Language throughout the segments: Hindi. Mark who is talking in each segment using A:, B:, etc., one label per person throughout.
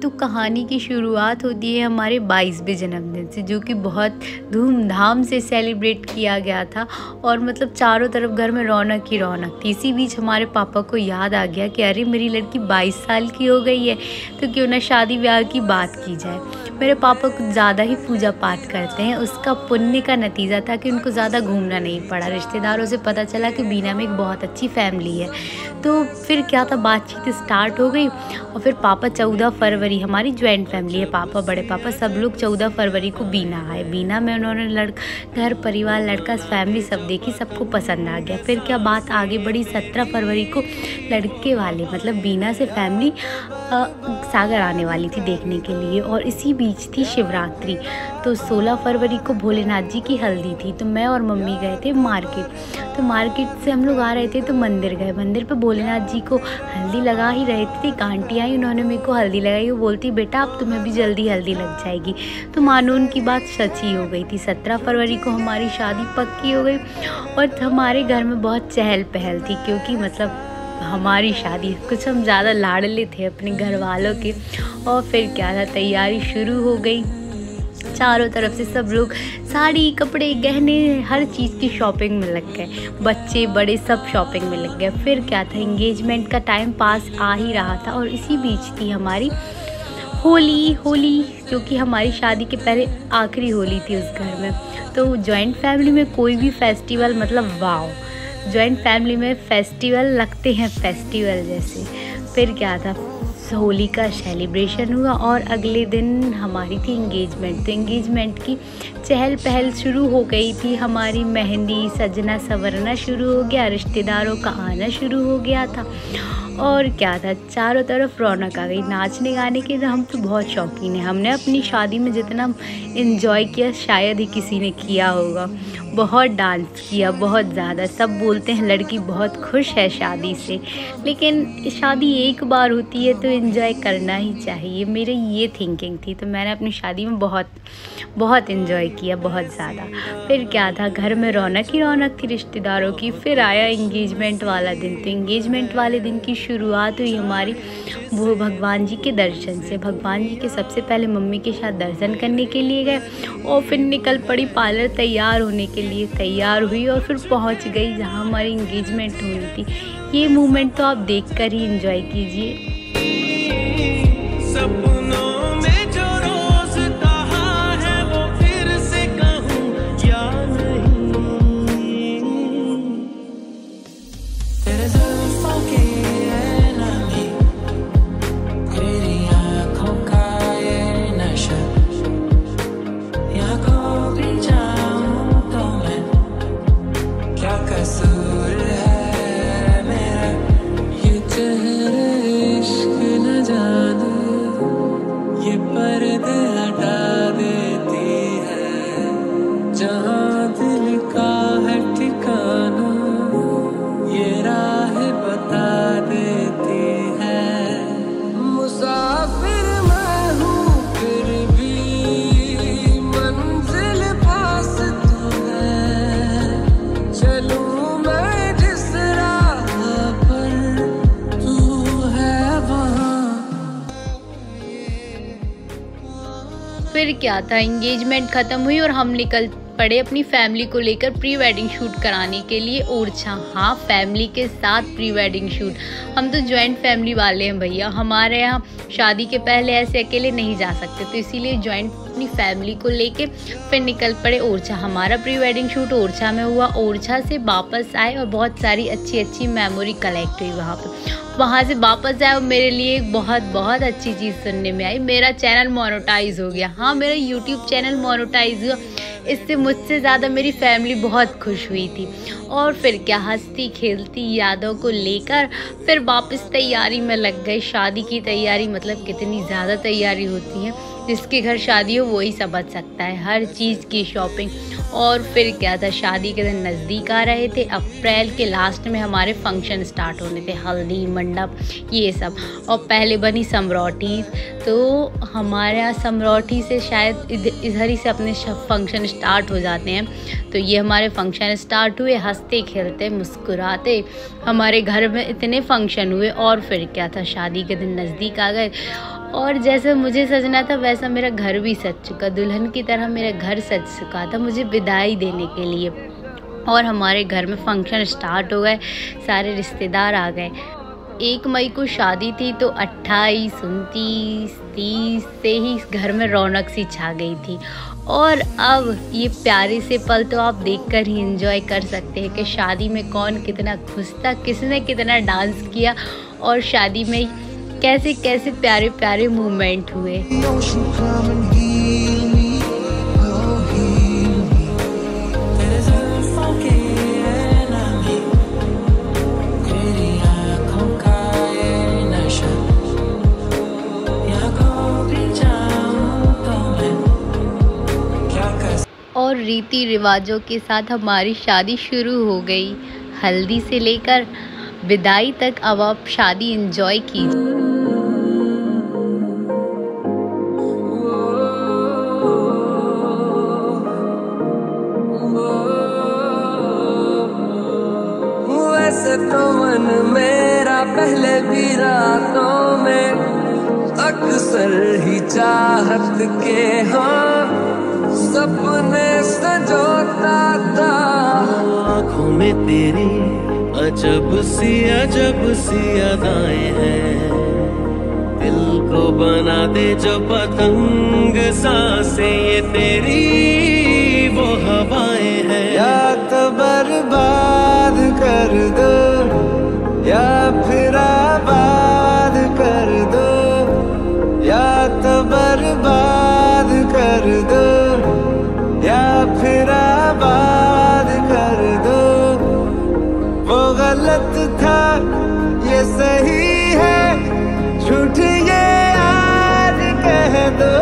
A: तो कहानी की शुरुआत होती है हमारे 22वें जन्मदिन से, जो कि बहुत धूमधाम से सेलिब्रेट किया गया था और मतलब चारों तरफ घर में रौनक ही रौनक थी। इसी बीच हमारे पापा को याद आ गया कि अरे मेरी लड़की 22 साल की हो गई है, तो क्यों ना शादी ब्याह की बात की जाए। मेरे पापा कुछ ज़्यादा ही पूजा पाठ करते हैं, उसका पुण्य का नतीजा था कि उनको ज़्यादा घूमना नहीं पड़ा। रिश्तेदारों से पता चला कि बीना में एक बहुत अच्छी फैमिली है, तो फिर क्या था, बातचीत स्टार्ट हो गई। और फिर पापा 14 फरवरी, हमारी ज्वाइंट फैमिली है, पापा बड़े पापा सब लोग 14 फरवरी को बीना आए। बीना में उन्होंने घर परिवार लड़का फैमिली सब देखी, सबको पसंद आ गया। फिर क्या बात आगे बढ़ी, 17 फरवरी को लड़के वाले मतलब बीना से फैमिली सागर आने वाली थी देखने के लिए, और इसी बीच थी शिवरात्रि। तो 16 फरवरी को भोलेनाथ जी की हल्दी थी, तो मैं और मम्मी गए थे मार्केट। तो मार्केट से हम लोग आ रहे थे तो मंदिर गए, मंदिर पे भोलेनाथ जी को हल्दी लगा ही रहे थे। एक आंटी आई, उन्होंने मेरे को हल्दी लगाई, वो बोलती बेटा अब तुम्हें भी जल्दी हल्दी लग जाएगी। तो मानो उनकी बात सच ही हो गई थी। 17 फरवरी को हमारी शादी पक्की हो गई और हमारे घर में बहुत चहल पहल थी, क्योंकि मतलब हमारी शादी, कुछ हम ज़्यादा लाडले थे अपने घर वालों के। और फिर क्या था, तैयारी शुरू हो गई, चारों तरफ से सब लोग साड़ी कपड़े गहने हर चीज़ की शॉपिंग में लग गए, बच्चे बड़े सब शॉपिंग में लग गए। फिर क्या था, एंगेजमेंट का टाइम पास आ ही रहा था और इसी बीच थी हमारी होली, जो कि हमारी शादी के पहले आखिरी होली थी उस घर में। तो जॉइंट फैमिली में कोई भी फेस्टिवल मतलब वाओ, जॉइंट फैमिली में फेस्टिवल लगते हैं फेस्टिवल जैसे। फिर क्या था, होली का सेलिब्रेशन हुआ और अगले दिन हमारी थी एंगेजमेंट। तो एंगेजमेंट की चहल पहल शुरू हो गई थी, हमारी मेहंदी सजना संवरना शुरू हो गया, रिश्तेदारों का आना शुरू हो गया था। और क्या था, चारों तरफ रौनक आ गई। नाचने गाने के हम तो बहुत शौकीन हैं, हमने अपनी शादी में जितना इन्जॉय किया शायद ही किसी ने किया होगा। बहुत डांस किया, बहुत ज़्यादा। सब बोलते हैं लड़की बहुत खुश है शादी से, लेकिन शादी एक बार होती है तो इन्जॉय करना ही चाहिए, मेरी ये थिंकिंग थी। तो मैंने अपनी शादी में बहुत इन्जॉय किया, बहुत ज़्यादा। फिर क्या था, घर में रौनक ही रौनक थी रिश्तेदारों की। फिर आया एंगेजमेंट वाला दिन। तो एंगेजमेंट वाले दिन की शुरुआत हुई हमारी वो भगवान जी के दर्शन से। भगवान जी के सबसे पहले मम्मी के साथ दर्शन करने के लिए गए और फिर निकल पड़ी पार्लर तैयार होने के लिए। तैयार हुई और फिर पहुंच गई जहां हमारी एंगेजमेंट होनी थी। ये मोमेंट तो आप देखकर ही एंजॉय कीजिए। फिर क्या था, एंगेजमेंट ख़त्म हुई और हम निकल पड़े अपनी फैमिली को लेकर प्री वेडिंग शूट कराने के लिए ओरछा। हाँ, फैमिली के साथ प्री वेडिंग शूट। हम तो जॉइंट फैमिली वाले हैं भैया, हमारे यहाँ शादी के पहले ऐसे अकेले नहीं जा सकते, तो इसीलिए जॉइंट अपनी फैमिली को लेके फिर निकल पड़े ओरछा। हमारा प्री वेडिंग शूट ओरछा में हुआ। ओरछा से वापस आए और बहुत सारी अच्छी मेमोरी कलेक्ट हुई वहाँ पर। वहाँ से वापस आए और मेरे लिए एक बहुत अच्छी चीज़ सुनने में आई, मेरा चैनल मोनेटाइज हो गया। हाँ, मेरा यूट्यूब चैनल मोनेटाइज हुआ। इससे मुझसे ज़्यादा मेरी फैमिली बहुत खुश हुई थी। और फिर क्या, हंसती खेलती यादों को लेकर फिर वापस तैयारी में लग गए। शादी की तैयारी मतलब कितनी ज़्यादा तैयारी होती है, जिसके घर शादी हो वही समझ सकता है, हर चीज़ की शॉपिंग। और फिर क्या था, शादी के दिन नज़दीक आ रहे थे, अप्रैल के लास्ट में हमारे फंक्शन स्टार्ट होने थे, हल्दी मंडप ये सब। और पहले बनी समरौठी, तो हमारे यहाँ समरौठी से शायद इधर ही से अपने फंक्शन स्टार्ट हो जाते हैं। तो ये हमारे फंक्शन स्टार्ट हुए, हंसते खेलते मुस्कुराते हमारे घर में इतने फंक्शन हुए। और फिर क्या था, शादी के दिन नज़दीक आ गए और जैसे मुझे सजना था वैसा मेरा घर भी सज चुका, दुल्हन की तरह मेरा घर सज चुका था मुझे विदाई देने के लिए। और हमारे घर में फंक्शन स्टार्ट हो गए, सारे रिश्तेदार आ गए। 1 मई को शादी थी तो 28, 29, 30 से ही घर में रौनक सी छा गई थी। और अब ये प्यारे से पल तो आप देखकर ही एंजॉय कर सकते हैं कि शादी में कौन कितना खुश था, किसने कितना डांस किया और शादी में कैसे कैसे प्यारे प्यारे मूवमेंट हुए। और रीति रिवाजों के साथ हमारी शादी शुरू हो गई। हल्दी से लेकर विदाई तक अब आप शादी एंजॉय कीजिए।
B: वैसे तो मन मेरा पहले भी रातों में अक्सर ही चाहत के हाँ सपने सजोता था। आँखों में तेरी अजब सी अदाएं हैं, दिल को बना दे जो पतंग सांसें ये तेरी वो हवाएं हैं। या तो बर्बाद कर दो या फिर आबाद कर दो, या तो बर्बाद कर दो या फिर आबाद कर दो। वो गलत था ये सही है, झूठ ये आज कह दो,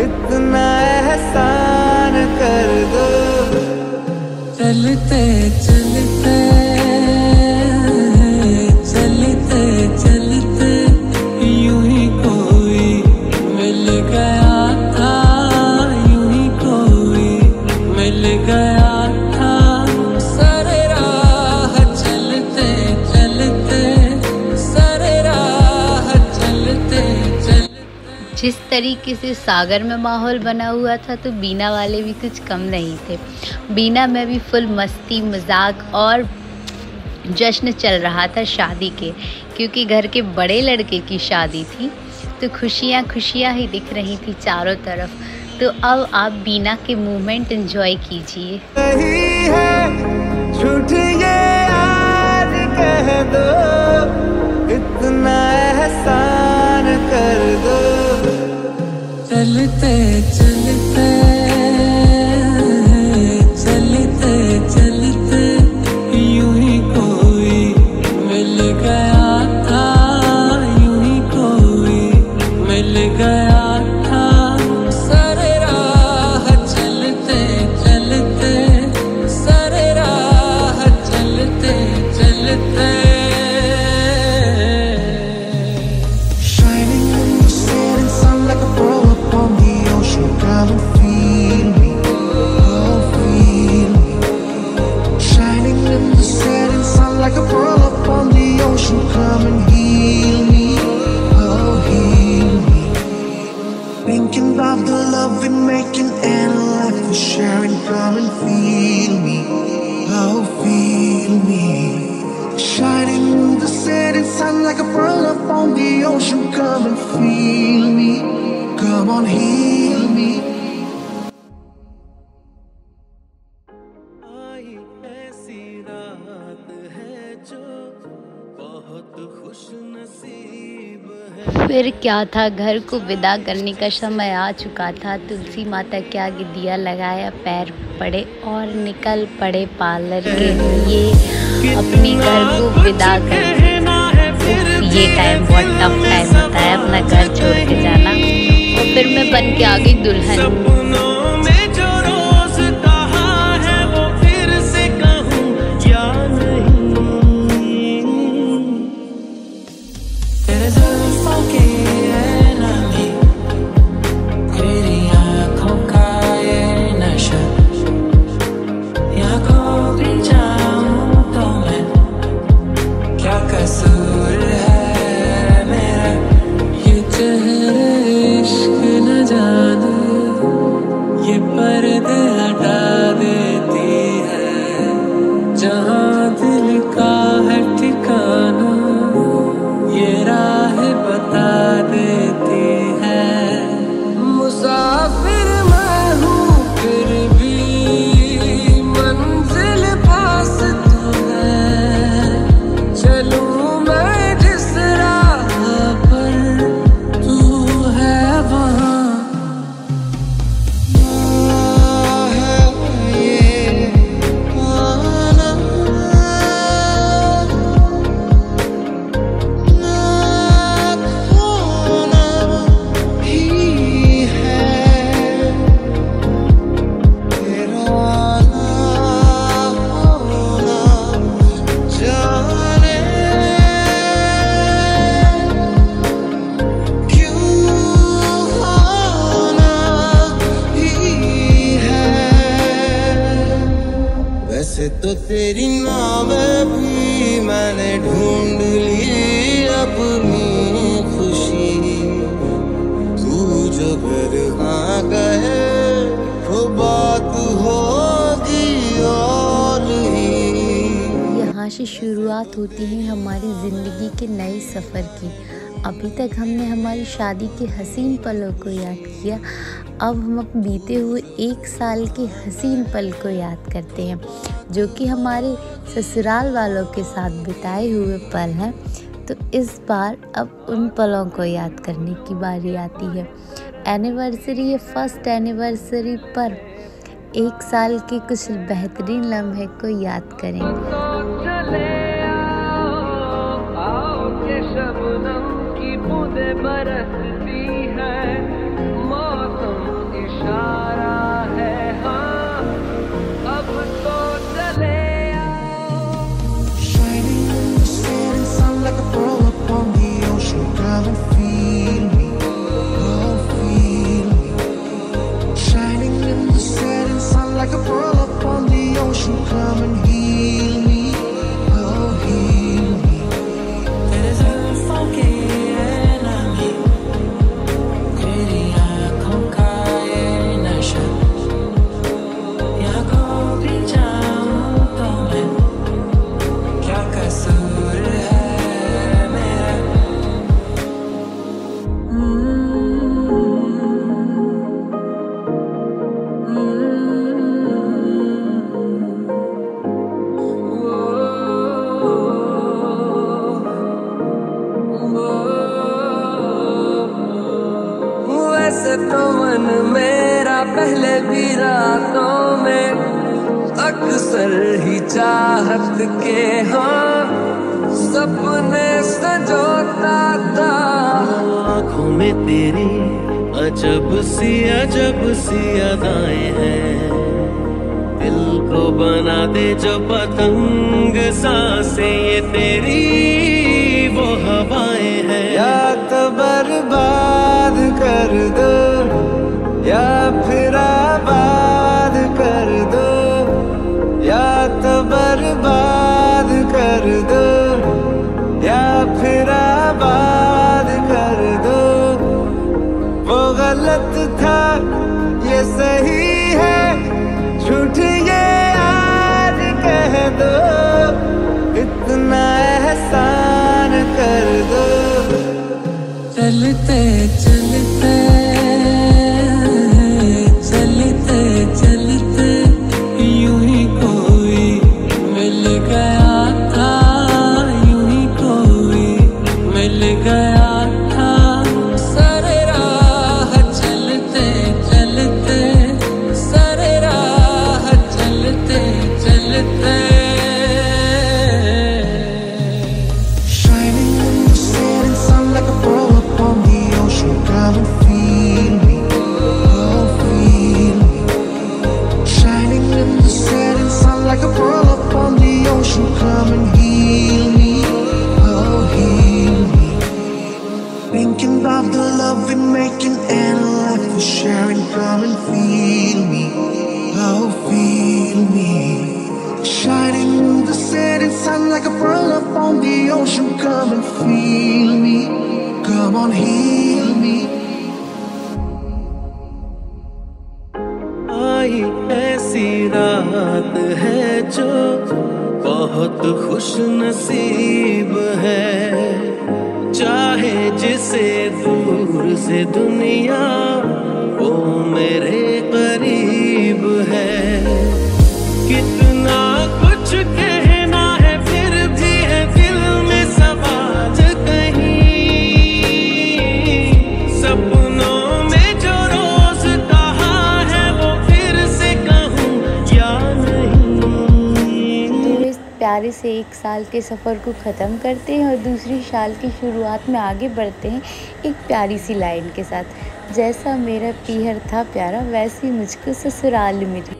B: इतना एहसान कर दो। चलते चलते चलते चलते यूं ही कोई मिल गया था, यूं ही कोई मिल गया था। सारे राह चलते चलते सारे राह चलते चलते।
A: जिस तरीके से सागर में माहौल बना हुआ था तो बीना वाले भी कुछ कम नहीं थे। बीना में भी फुल मस्ती मजाक और जश्न चल रहा था शादी के, क्योंकि घर के बड़े लड़के की शादी थी तो खुशियाँ खुशियाँ ही दिख रही थी चारों तरफ। तो अब आप बीना के मूवमेंट एंजॉय कीजिए।
B: झूठ ये आज कह दो, इतना एहसान कर दो। चलते चलते चलते चलते यूं ही कोई मिल गया था, यूं ही कोई मिल गया था। सारे राह चलते चलते सारे राह चलते चलते। Shining in the setting sun like a pearl upon the ocean, come and feel me, oh feel me. Shining in the setting sun like a pearl upon the ocean, come and heal me, oh heal me. Thinking about the love we're making and a life we're sharing, come and feel me, oh feel me. Shining in the setting sun like a pearl upon the ocean, come and feel me, come on heal me. आई ऐसी रात है जो बहुत खुश नसीब है।
A: फिर क्या था, घर को विदा करने का समय आ चुका था। तुलसी माता के आगे दिया लगाया, पैर पड़े और निकल पड़े पार्लर के लिए अपने घर को विदा करने। ये टाइम बहुत टफ टाइम होता है, अपना घर छोड़ के जाना। और फिर मैं बन के आ गई दुल्हन।
B: कसूर है मेरा, ये वैसे तो तेरी नाम भी मैंने ढूंढ ली अपनी खुशी, तू जो घर हाँ कहे वो बात होगी और ही।
A: यहाँ से शुरुआत होती है हमारी ज़िंदगी के नए सफ़र की। अभी तक हमने हमारी शादी के हसीन पलों को याद किया, अब हम बीते हुए 1 साल के हसीन पल को याद करते हैं, जो कि हमारे ससुराल वालों के साथ बिताए हुए पल हैं। तो इस बार अब उन पलों को याद करने की बारी आती है। एनिवर्सरी या फर्स्ट एनिवर्सरी पर 1 साल के कुछ बेहतरीन लम्हे को याद करेंगे।
B: बरसती है मौसम इशारा है, हाँ अब तो चले Shining in the setting sun like a pearl upon the ocean, come and feel me, oh feel me. Shining in the setting sun like a pearl upon the ocean, come and heal me, oh heal me. There's a funky तो मन मेरा पहले भी रातों में अक्सर ही चाहत के हाँ सपने सजोता था। आँखों में तेरी अजब सी अदाएं हैं, दिल को बना दे जो पतंग सांसें ये तेरी वो हवाएं हैं। या तो बर्बाद कर दो या फिर आबाद कर दो, या तो बर्बाद कर दो या फिर आबाद कर दो। वो गलत था ये सही है, झूठ ये आज कह दो, इतना एहसान कर दो। चलते चलते चलते चलते यूं ही कोई मिल गया था, यूं ही कोई मिल गया था। सारे राह चलते चलते सारे राह चलते चलते Shining in the setting sun like a pearl upon the ocean, come and feel me, oh feel me. Shining in the setting sun like a pearl upon the ocean, come and heal me, oh heal me. Thinking about the love we're making and a life we're sharing, come and feel me, oh feel me. Shining in the setting sun like a pearl upon the ocean, come and feel me, come on heal me. आई ऐसी रात है जो बहुत खुश नसीब है, चाहे जिसे दूर से दुनिया वो मेरे करीब है। कितना कुछ कहना है फिर भी है दिल में सवाल कहीं, सपनों में जो रोज कहा है वो फिर से कहूँ या नहीं।
A: तो इस प्यारे से 1 साल के सफ़र को ख़त्म करते हैं और दूसरी साल की शुरुआत में आगे बढ़ते हैं एक प्यारी सी लाइन के साथ। जैसा मेरा पीहर था प्यारा वैसी मुझको ससुराल मिली।